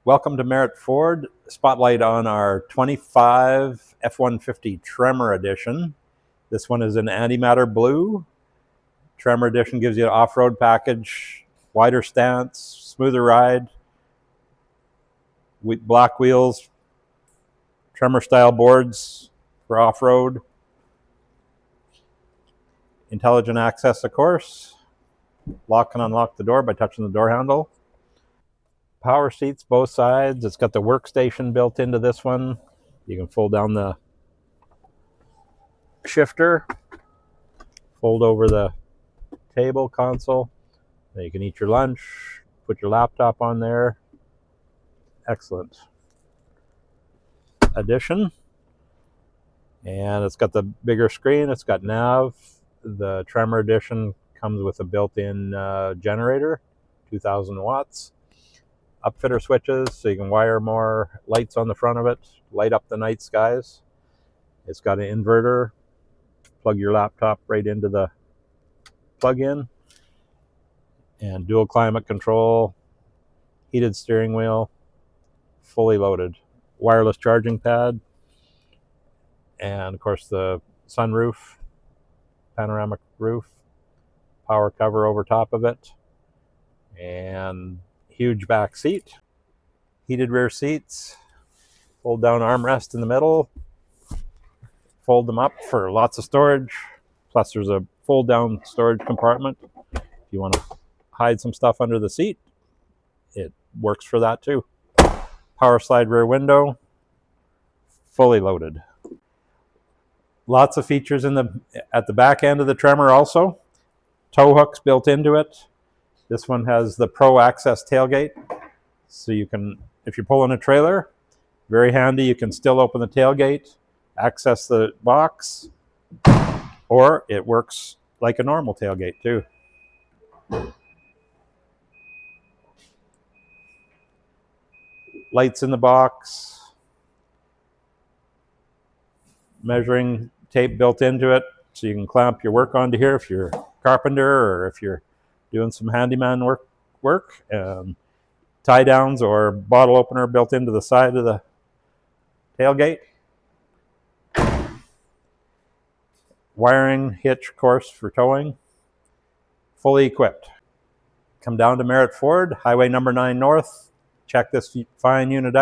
Welcome to Merritt Ford. Spotlight on our 25 F-150 Tremor Edition. This one is in antimatter blue. Tremor Edition gives you an off-road package, wider stance, smoother ride, black wheels, Tremor style boards for off-road, intelligent access, of course. Lock and unlock the door by touching the door handle. Power seats both sides. It's got the workstation built into this one. You can fold down the shifter, fold over the table console. Then you can eat your lunch, put your laptop on there. Excellent addition. And it's got the bigger screen. It's got nav. The Tremor Edition comes with a built-in generator, 2,000 watts. Upfitter switches, so you can wire more lights on the front of it, light up the night skies. It's got an inverter. Plug your laptop right into the plug-in. And dual climate control, heated steering wheel, fully loaded. Wireless charging pad. And of course the sunroof, panoramic roof, power cover over top of it. And huge back seat, heated rear seats, fold down armrest in the middle, fold them up for lots of storage. Plus there's a fold down storage compartment. If you want to hide some stuff under the seat, it works for that too. Power slide rear window, fully loaded. Lots of features at the back end of the Tremor also. Tow hooks built into it. This one has the Pro Access tailgate, so you can, if you're pulling a trailer, very handy, you can still open the tailgate, access the box, or it works like a normal tailgate too. Lights in the box, measuring tape built into it, so you can clamp your work onto here if you're a carpenter or if you're doing some handyman work. Tie downs or bottle opener built into the side of the tailgate. Wiring hitch, of course, for towing. Fully equipped. Come down to Merritt Ford, Highway number 9 North. Check this fine unit out.